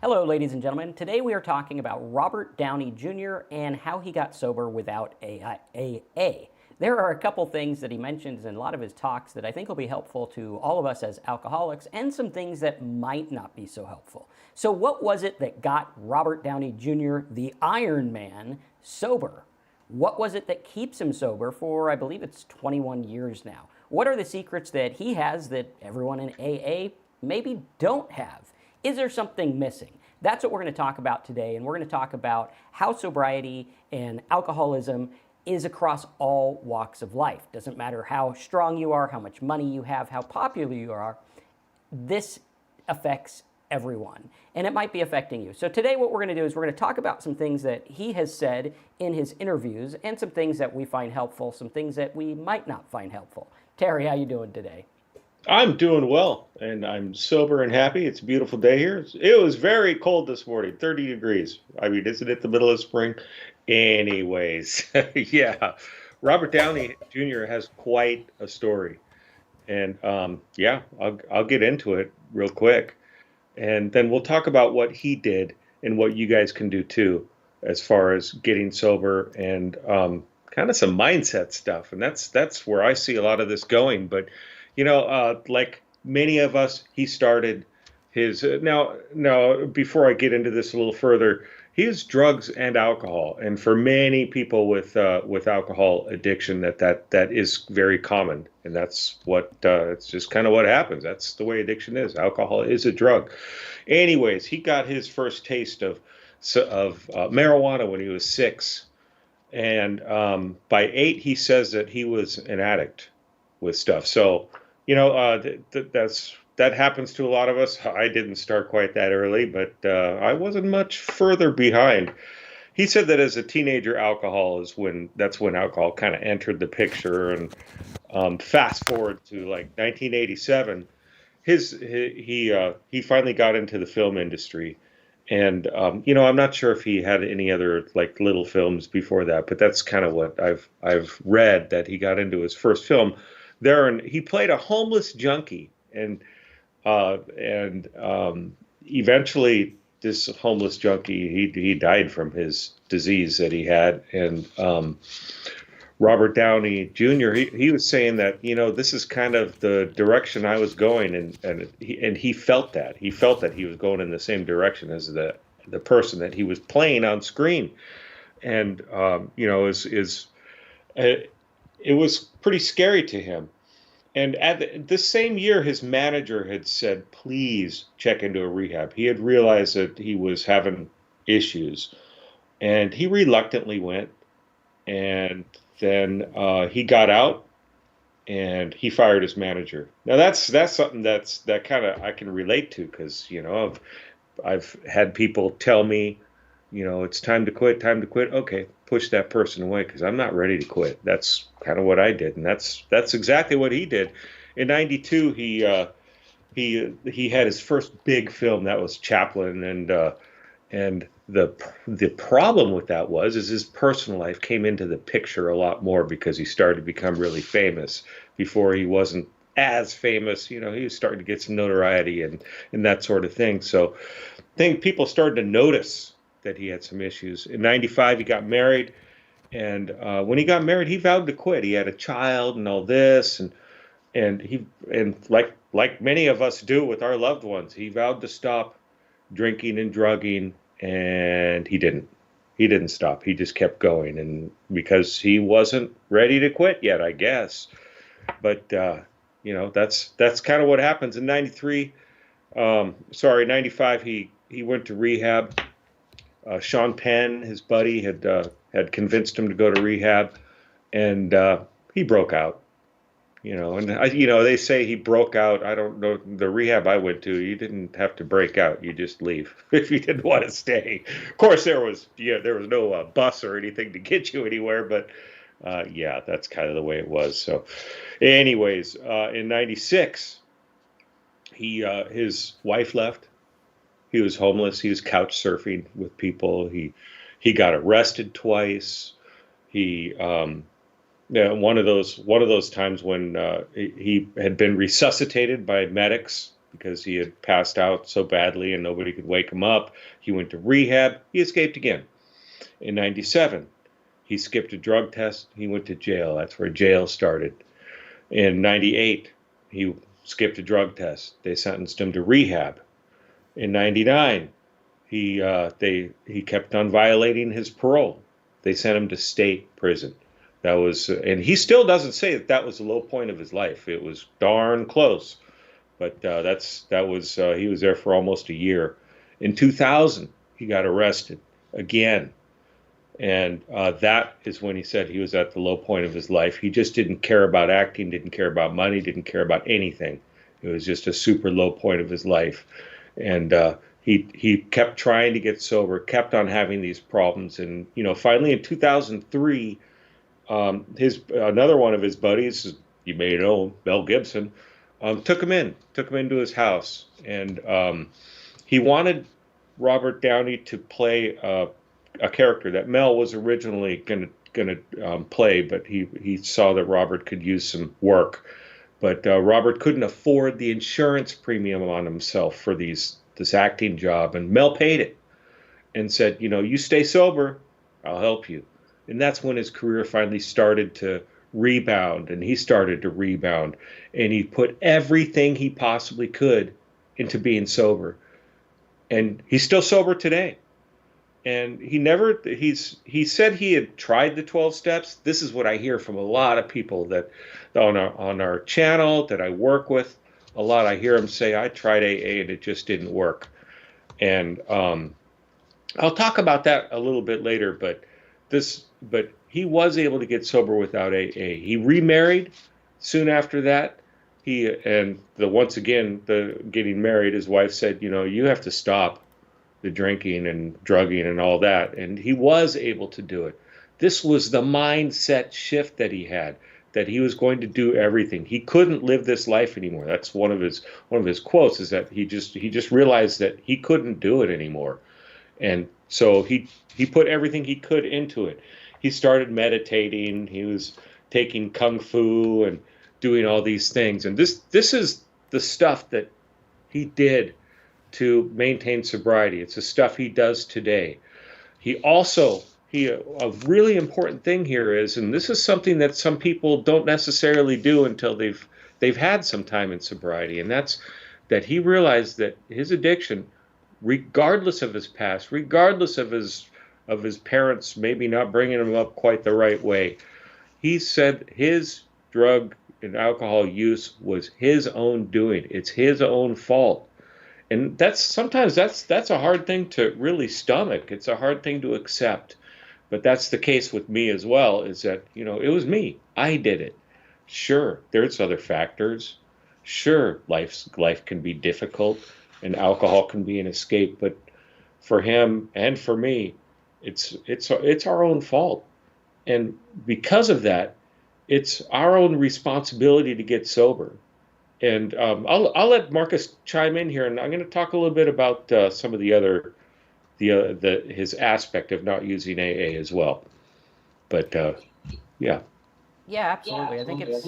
Hello, ladies and gentlemen. Today we are talking about Robert Downey Jr. and how he got sober without AA. There are a couple things that he mentions in a lot of his talks that I think will be helpful to all of us as alcoholics, and some things that might not be so helpful. So, what was it that got Robert Downey Jr., the Iron Man, sober? What was it that keeps him sober for, I believe it's 21 years now? What are the secrets that he has that everyone in AA maybe don't have? Is there something missing? That's what we're going to talk about today, and we're going to talk about how sobriety and alcoholism is across all walks of life. Doesn't matter how strong you are, how much money you have, how popular you are, this affects everyone, and it might be affecting you. So today what we're going to do is we're going to talk about some things that he has said in his interviews, and some things that we find helpful, some things that we might not find helpful. Terry, how you doing today? I'm doing well, and I'm sober and happy. It's a beautiful day here. It was very cold this morning, 30 degrees. I mean, isn't it the middle of spring? Anyways, yeah, Robert Downey Jr. has quite a story, and yeah, I'll get into it real quick, and then we'll talk about what he did and what you guys can do too, as far as getting sober and kind of some mindset stuff. And that's where I see a lot of this going. But like many of us, he started his now. Before I get into this a little further, he used drugs and alcohol, and for many people with alcohol addiction, that is very common, and that's what it's just kind of what happens. That's the way addiction is. Alcohol is a drug. Anyways, he got his first taste of marijuana when he was 6, and by 8, he says that he was an addict with stuff. So that happens to a lot of us. I didn't start quite that early, but I wasn't much further behind. He said that as a teenager, that's when alcohol kind of entered the picture. And fast forward to like 1987, he finally got into the film industry. And I'm not sure if he had any other like little films before that, but that's kind of what I've read, that he got into his first film there, and he played a homeless junkie, and eventually this homeless junkie, he died from his disease that he had. And Robert Downey Jr., he was saying that this is kind of the direction I was going, and he felt that he was going in the same direction as the person that he was playing on screen. And it was pretty scary to him. And at this same year, his manager had said, please check into a rehab. He had realized that he was having issues, and he reluctantly went. And then he got out, and he fired his manager. Now that's something that kind of I can relate to, because I've had people tell me, it's time to quit, time to quit. Okay, push that person away, because I'm not ready to quit. That's kind of what I did, and that's exactly what he did. In '92, he had his first big film, that was Chaplin, and the problem with that is his personal life came into the picture a lot more, because he started to become really famous. Before, he wasn't as famous. He was starting to get some notoriety and that sort of thing. So I think people started to notice that he had some issues. In '95, he got married, and when he got married, he vowed to quit. He had a child and all this, and like many of us do with our loved ones, he vowed to stop drinking and drugging, and he didn't. He didn't stop. He just kept going, and because he wasn't ready to quit yet, I guess. But that's kind of what happens. In '95, he went to rehab. Sean Penn, his buddy, had convinced him to go to rehab, and he broke out. They say he broke out. I don't know, the rehab I went to, you didn't have to break out. You just leave if you didn't want to stay. Of course, there was no bus or anything to get you anywhere, but yeah, that's kind of the way it was. So, anyways, in '96, his wife left. He was homeless. He was couch surfing with people. He got arrested twice. He yeah, one of those times when he had been resuscitated by medics because he had passed out so badly and nobody could wake him up. He went to rehab. He escaped again. In 97, he skipped a drug test. He went to jail. That's where jail started. In 98, he skipped a drug test. They sentenced him to rehab. In 99, he kept on violating his parole. They sent him to state prison. That was, and he still doesn't say that was the low point of his life. It was darn close, but he was there for almost a year. In 2000, he got arrested again, and that is when he said he was at the low point of his life. He just didn't care about acting, didn't care about money, didn't care about anything. It was just a super low point of his life, and he kept trying to get sober, kept on having these problems, and finally in 2003. Another one of his buddies, you may know, Mel Gibson, took him into his house, and he wanted Robert Downey to play a character that Mel was originally going to play, but he saw that Robert could use some work, but Robert couldn't afford the insurance premium on himself for this acting job, and Mel paid it, and said, you stay sober, I'll help you. And that's when his career finally started to rebound, and he started to rebound, and he put everything he possibly could into being sober. And he's still sober today. And he said he had tried the 12 steps. This is what I hear from a lot of people that on our channel that I work with. A lot I hear them say, I tried AA and it just didn't work. And I'll talk about that a little bit later, but he was able to get sober without AA. He remarried soon after that. Once again, getting married, his wife said, you have to stop the drinking and drugging and all that. And he was able to do it. This was the mindset shift that he had, that he was going to do everything. He couldn't live this life anymore. That's one of his quotes, is that he just realized that he couldn't do it anymore. And so he put everything he could into it. He started meditating. He was taking kung fu and doing all these things. And this is the stuff that he did to maintain sobriety. It's the stuff he does today. A really important thing here is, and this is something that some people don't necessarily do until they've had some time in sobriety, and that's that he realized that his addiction, regardless of his past, regardless of his parents maybe not bringing him up quite the right way, he said his drug and alcohol use was his own doing. It's his own fault. And that's a hard thing to really stomach. It's a hard thing to accept. But that's the case with me as well, is that, it was me. I did it. Sure, there's other factors. Sure, life can be difficult and alcohol can be an escape, but for him and for me, it's our own fault. And because of that, it's our own responsibility to get sober. And I'll let Marcus chime in here, and I'm going to talk a little bit about some of his aspect of not using AA as well. But yeah. Yeah, absolutely. I think it's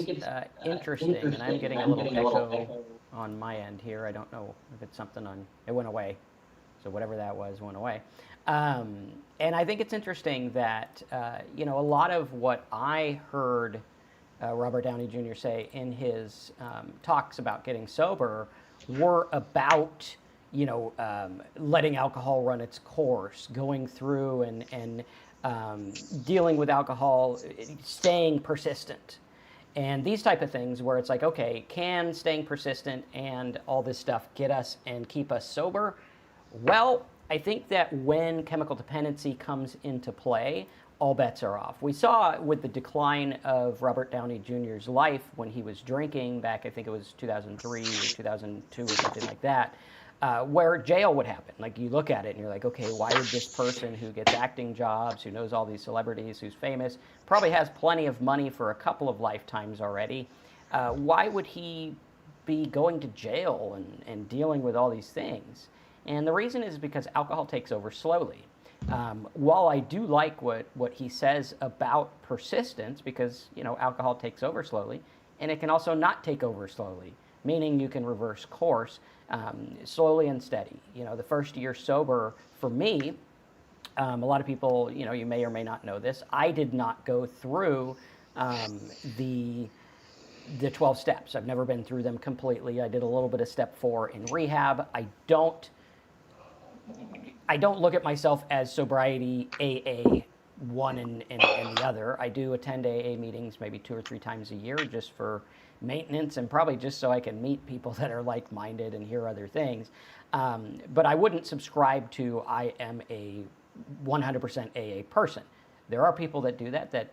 interesting, and I'm getting a little echo on my end here. I don't know if it's something it went away. So whatever that was went away. And I think it's interesting that, a lot of what I heard Robert Downey Jr. say in his talks about getting sober were about, letting alcohol run its course, going through and dealing with alcohol, staying persistent. And these type of things where it's like, okay, can staying persistent and all this stuff get us and keep us sober? Well, I think that when chemical dependency comes into play, all bets are off. We saw with the decline of Robert Downey Jr.'s life when he was drinking back, I think it was 2003 or 2002 or something like that, where jail would happen. Like, you look at it and you're like, okay, why would this person who gets acting jobs, who knows all these celebrities, who's famous, probably has plenty of money for a couple of lifetimes already, why would he be going to jail and dealing with all these things? And the reason is because alcohol takes over slowly. While I do like what he says about persistence, because alcohol takes over slowly, and it can also not take over slowly, meaning you can reverse course slowly and steady. You know, the first year sober for me, a lot of people, you know, you may or may not know this, I did not go through the 12 steps. I've never been through them completely. I did a little bit of step 4 in rehab. I don't look at myself as sobriety AA one and the other. I do attend AA meetings maybe 2 or 3 times a year just for maintenance and probably just so I can meet people that are like-minded and hear other things. But I wouldn't subscribe to I am a 100% AA person. There are people that do that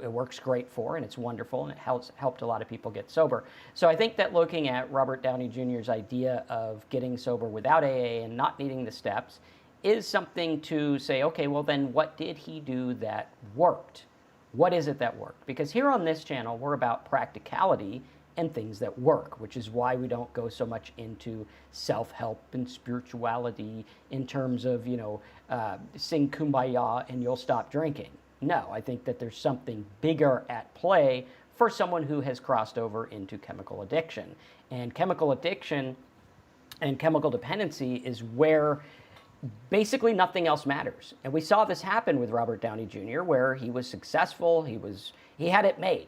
it works great for, and it's wonderful, and it helped a lot of people get sober. So I think that looking at Robert Downey Jr.'s idea of getting sober without AA and not needing the steps is something to say, okay, well then what did he do that worked? What is it that worked? Because here on this channel, we're about practicality and things that work, which is why we don't go so much into self-help and spirituality in terms of, you know, sing Kumbaya and you'll stop drinking. No, I think that there's something bigger at play for someone who has crossed over into chemical addiction. And chemical addiction and chemical dependency is where basically nothing else matters. And we saw this happen with Robert Downey Jr., where he was successful, he had it made.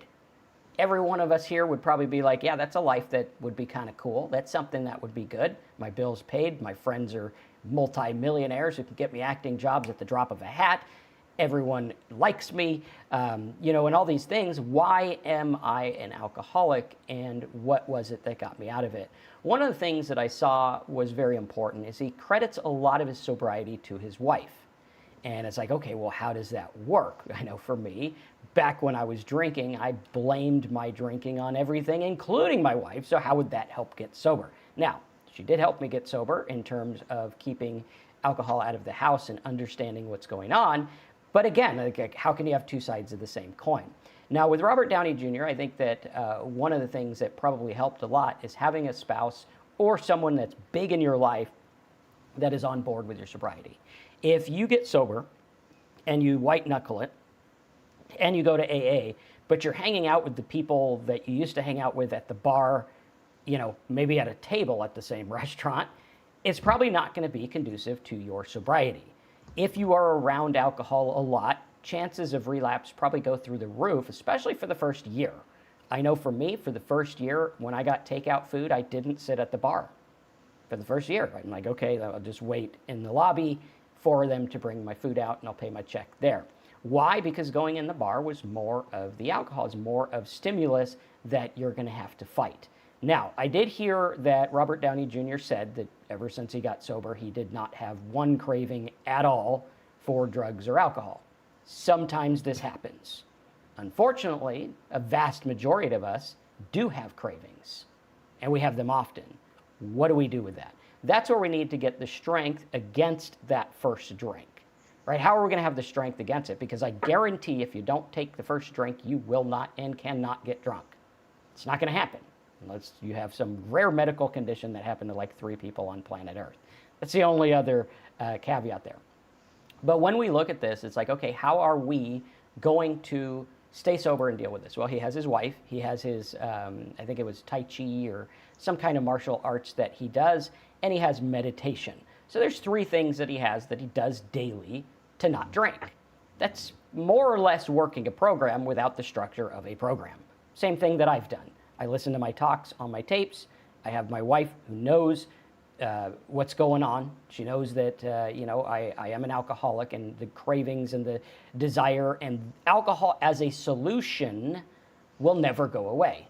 Every one of us here would probably be like, yeah, that's a life that would be kind of cool. That's something that would be good. My bill's paid. My friends are multi-millionaires who can get me acting jobs at the drop of a hat. Everyone likes me, you know, and all these things. Why am I an alcoholic, and what was it that got me out of it? One of the things that I saw was very important is he credits a lot of his sobriety to his wife. And it's like, okay, well, how does that work? I know for me, back when I was drinking, I blamed my drinking on everything, including my wife. So how would that help get sober? Now, she did help me get sober in terms of keeping alcohol out of the house and understanding what's going on. But again, like, how can you have two sides of the same coin? Now, with Robert Downey Jr., I think that one of the things that probably helped a lot is having a spouse or someone that's big in your life that is on board with your sobriety. If you get sober and you white knuckle it and you go to AA, but you're hanging out with the people that you used to hang out with at the bar, you know, maybe at a table at the same restaurant, it's probably not going to be conducive to your sobriety. If you are around alcohol a lot, chances of relapse probably go through the roof, especially for the first year. I know for me, for the first year, when I got takeout food, I didn't sit at the bar for the first year. I'm like, okay, I'll just wait in the lobby for them to bring my food out and I'll pay my check there. Why? Because going in the bar was more of the alcohol, is more of stimulus that you're going to have to fight. Now, I did hear that Robert Downey Jr. said that ever since he got sober, he did not have one craving at all for drugs or alcohol. Sometimes this happens. Unfortunately, a vast majority of us do have cravings, and we have them often. What do we do with that? That's where we need to get the strength against that first drink, right? How are we going to have the strength against it? Because I guarantee if you don't take the first drink, you will not and cannot get drunk. It's not going to happen unless you have some rare medical condition that happened to like 3 people on planet Earth. That's the only other caveat there. But when we look at this, it's like, okay, how are we going to stay sober and deal with this? Well, he has his wife. He has his, I think it was Tai Chi or some kind of martial arts that he does, and he has meditation. So there's 3 things that he has that he does daily to not drink. That's more or less working a program without the structure of a program. Same thing that I've done. I listen to my talks on my tapes. I have my wife who knows what's going on. She knows that, you know, I am an alcoholic, and the cravings and the desire and alcohol as a solution will never go away.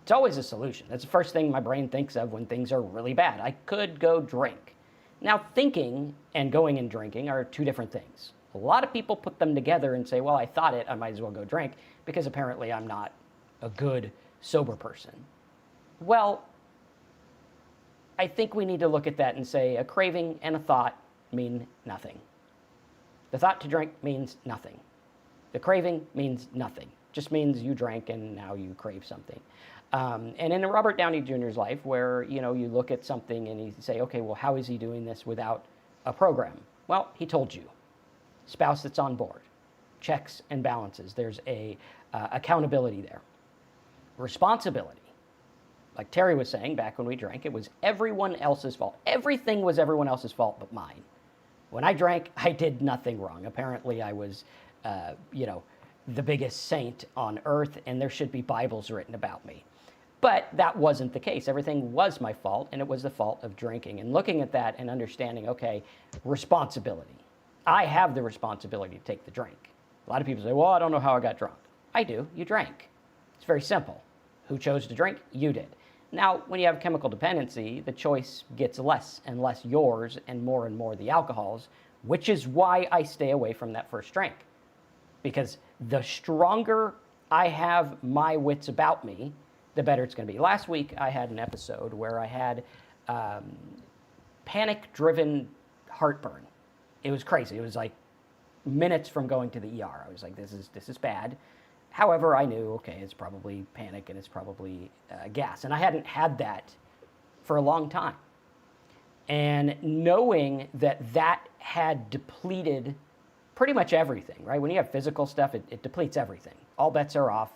It's always a solution. That's the first thing my brain thinks of when things are really bad. I could go drink. Now, thinking and going and drinking are 2 different things. A lot of people put them together and say, well, I thought it, I might as well go drink because apparently I'm not a good sober person. Well, I think we need to look at that and say a craving and a thought mean nothing. The thought to drink means nothing. The craving means nothing. Just means you drank and now you crave something. And in Robert Downey Jr.'s life, where, you know, you look at something and you say, okay, well, how is he doing this without a program? Well, he told you. Spouse that's on board. Checks and balances. There's a accountability there. Responsibility. like Terry was saying back when we drank, it was everyone else's fault. Everything was everyone else's fault but mine. When I drank, I did nothing wrong. Apparently, I was, the biggest saint on earth, and there should be Bibles written about me. But that wasn't the case. Everything was my fault, and it was the fault of drinking. And looking at that and understanding, okay, responsibility. I have the responsibility to take the drink. A lot of people say, well, I don't know how I got drunk. I do. You drank. It's very simple. Who chose to drink? You did. Now, when you have chemical dependency, the choice gets less and less yours and more the alcohol's, which is why I stay away from that first drink. Because the stronger I have my wits about me, the better it's going to be. Last week, I had an episode where I had panic-driven heartburn. It was crazy. It was like minutes from going to the ER. I was like, this is bad. However, I knew, okay, it's probably panic and it's probably gas. And I hadn't had that for a long time. And knowing that had depleted pretty much everything, right? When you have physical stuff, it depletes everything. All bets are off.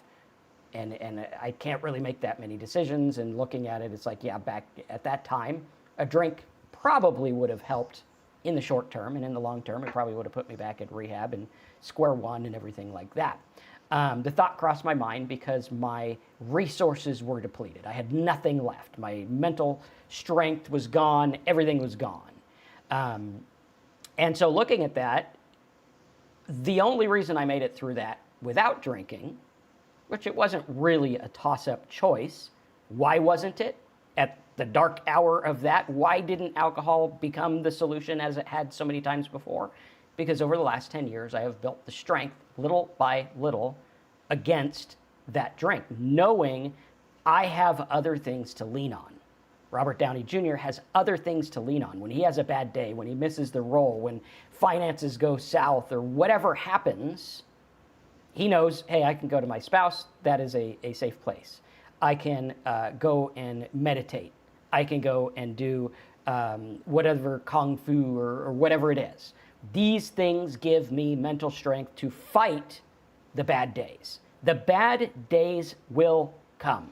And I can't really make that many decisions. And looking at it, it's like, yeah, back at that time, a drink probably would have helped in the short term. And in the long term, it probably would have put me back at rehab and square one and everything like that. The thought crossed my mind because my resources were depleted. I had nothing left. My mental strength was gone. Everything was gone. And so looking at that, the only reason I made it through that without drinking, which it wasn't really a toss-up choice, why wasn't it? At the dark hour of that, why didn't alcohol become the solution as it had so many times before? Because over the last 10 years, I have built the strength, little by little, against that drink, knowing I have other things to lean on. Robert Downey Jr. has other things to lean on. When he has a bad day, when he misses the role, when finances go south, or whatever happens, he knows, hey, I can go to my spouse. That is a safe place. I can go and meditate. I can go and do whatever kung fu or whatever it is. These things give me mental strength to fight the bad days. The bad days will come.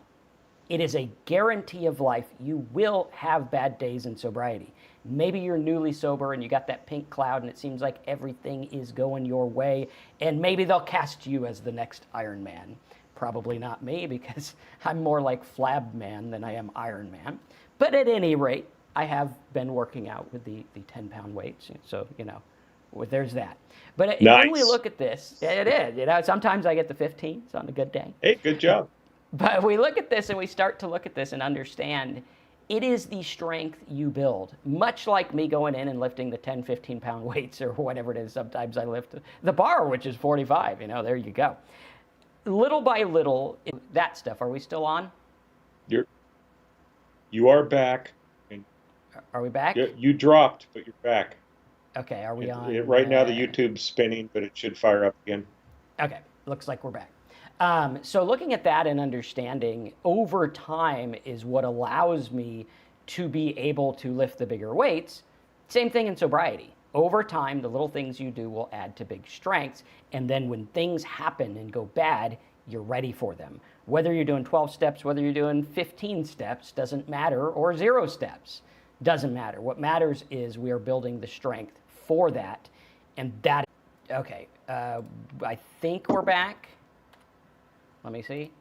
It is a guarantee of life. You will have bad days in sobriety. Maybe you're newly sober and you got that pink cloud and it seems like everything is going your way, and maybe they'll cast you as the next Iron Man. Probably not me, because I'm more like Flab Man than I am Iron Man. But at any rate, I have been working out with the 10-pound weights, so, there's that. But nice. When we look at this, it is. Sometimes I get the 15s on a good day. Hey, good job. But we look at this and we start to look at this and understand it is the strength you build. Much like me going in and lifting the 10, 15-pound weights or whatever it is. Sometimes I lift the bar, which is 45. There you go. Little by little, that stuff. Are we still on? You are back. Are we back? You dropped, but you're back. Okay, are we on? Right now the YouTube's spinning, but it should fire up again. Okay, looks like we're back. So looking at that and understanding over time is what allows me to be able to lift the bigger weights. Same thing in sobriety. Over time, the little things you do will add to big strengths. And then when things happen and go bad, you're ready for them. Whether you're doing 12 steps, whether you're doing 15 steps, doesn't matter, or 0 steps, doesn't matter. What matters is we are building the strength for that. And that, okay, I think we're back. Let me see.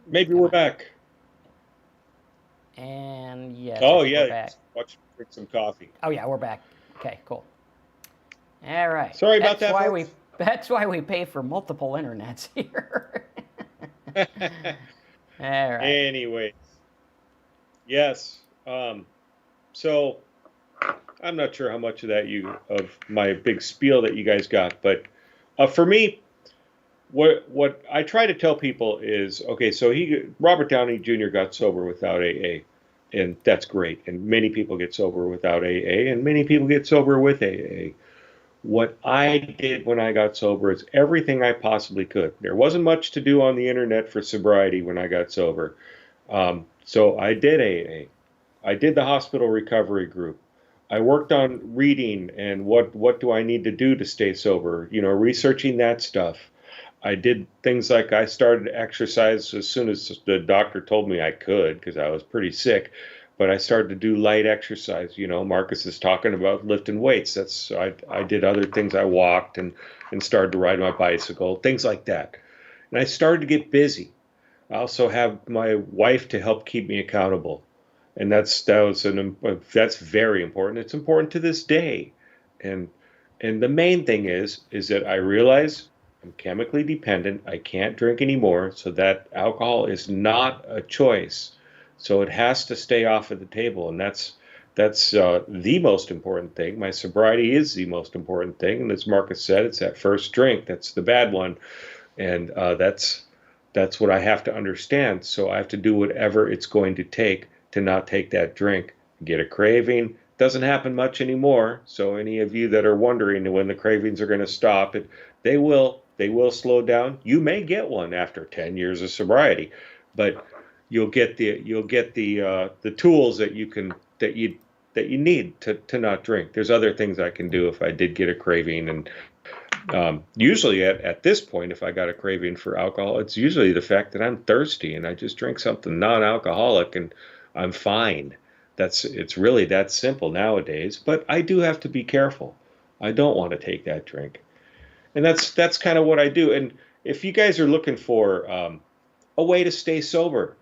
Maybe we're back. And yes. Oh, yeah. We're back. Watch, drink some coffee. Oh, yeah, we're back. Okay, cool. All right. Sorry about that. That's why we pay for multiple internets here. All right. Anyways. Yes. So I'm not sure how much of of my big spiel that you guys got, but for me, what I try to tell people is, okay, so Robert Downey Jr. got sober without AA, and that's great. And many people get sober without AA, and many people get sober with AA. What I did when I got sober is everything I possibly could. There wasn't much to do on the internet for sobriety when I got sober. So I did AA. I did the hospital recovery group. I worked on reading and what do I need to do to stay sober, researching that stuff. I did things like I started exercise as soon as the doctor told me I could because I was pretty sick. But I started to do light exercise. You know, Marcus is talking about lifting weights. I did other things. I walked and started to ride my bicycle, things like that. And I started to get busy. I also have my wife to help keep me accountable, and that's very important. It's important to this day, and the main thing is that I realize I'm chemically dependent. I can't drink anymore, so that alcohol is not a choice. So it has to stay off of the table, and that's the most important thing. My sobriety is the most important thing, and as Marcus said, it's that first drink that's the bad one, and that's what I have to understand. So I have to do whatever it's going to take to not take that drink. Get a craving. Doesn't happen much anymore. So any of you that are wondering when the cravings are going to stop, they will. They will slow down. You may get one after 10 years of sobriety, but you'll get the tools that you need to not drink. There's other things I can do if I did get a craving, and usually at this point, if I got a craving for alcohol, it's usually the fact that I'm thirsty and I just drink something non-alcoholic and I'm fine. It's really that simple nowadays, but I do have to be careful. I don't want to take that drink. And that's kind of what I do. And if you guys are looking for a way to stay sober,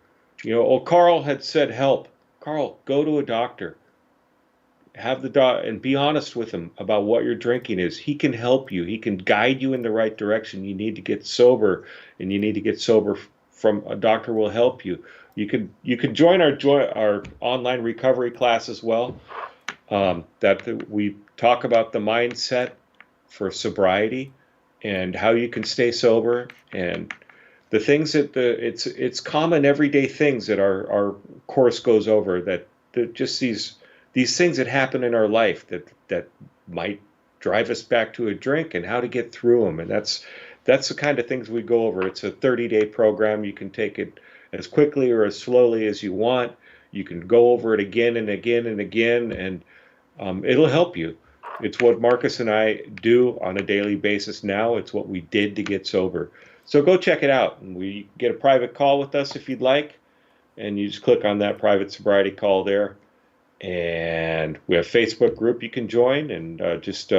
Carl had said help. Carl, go to a doctor. Have the doc and be honest with him about what your drinking is. He can help you. He can guide you in the right direction. You need to get sober, and you need to get sober from a doctor will help you. You can join our online recovery class as well. That we talk about the mindset for sobriety and how you can stay sober, and the things that it's common everyday things that our course goes over, that just these things that happen in our life that might drive us back to a drink, and how to get through them. And that's the kind of things we go over. It's a 30-day program. You can take it as quickly or as slowly as you want. You can go over it again and again and again, and it'll help you. It's what Marcus and I do on a daily basis now. It's what we did to get sober. So go check it out. And we get a private call with us if you'd like, and you just click on that private sobriety call there. And we have a Facebook group you can join, and just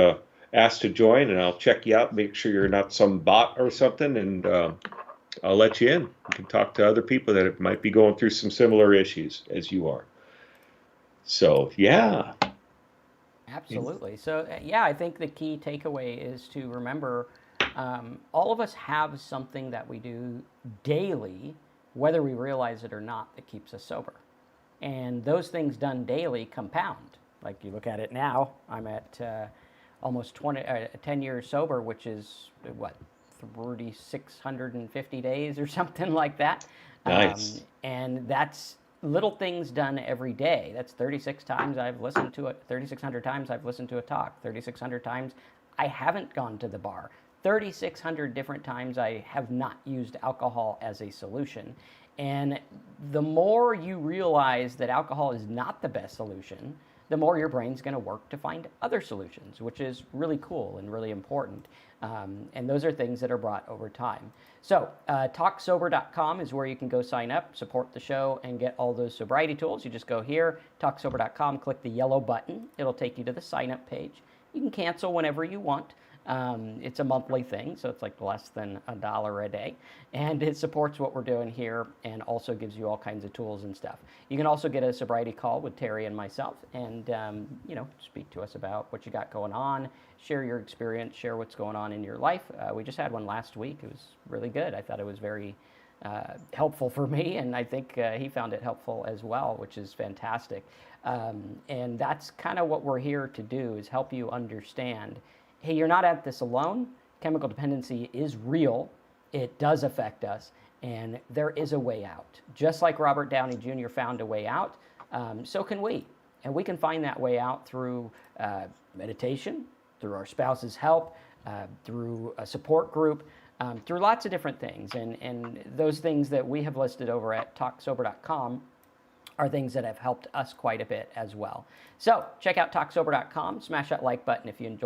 ask to join, and I'll check you out, make sure you're not some bot or something, and I'll let you in. You can talk to other people that might be going through some similar issues as you are. So, yeah. Absolutely. So, yeah, I think the key takeaway is to remember all of us have something that we do daily, whether we realize it or not, that keeps us sober. And those things done daily compound. Like you look at it now, I'm at almost 10 years sober, which is what, 3,650 days or something like that. Nice. And that's little things done every day. That's 36 times I've listened to it, 3,600 times I've listened to a talk, 3,600 times I haven't gone to the bar, 3,600 different times I have not used alcohol as a solution. And the more you realize that alcohol is not the best solution, the more your brain's going to work to find other solutions, which is really cool and really important. And those are things that are brought over time. So talksober.com is where you can go sign up, support the show, and get all those sobriety tools. You just go here, talksober.com, click the yellow button. It'll take you to the sign up page. You can cancel whenever you want. It's a monthly thing, so it's like less than $1 a day, and it supports what we're doing here and also gives you all kinds of tools and stuff. You can also get a sobriety call with Terry and myself, and speak to us about what you got going on, share your experience, share what's going on in your life. We just had one last week. It was really good. I thought it was very helpful for me, and I think he found it helpful as well, which is fantastic. And that's kind of what we're here to do, is help you understand, hey, you're not at this alone. Chemical dependency is real. It does affect us, and there is a way out. Just like Robert Downey Jr. found a way out, so can we. And we can find that way out through meditation, through our spouse's help, through a support group, through lots of different things. And those things that we have listed over at talksober.com are things that have helped us quite a bit as well. So check out talksober.com, smash that like button if you enjoy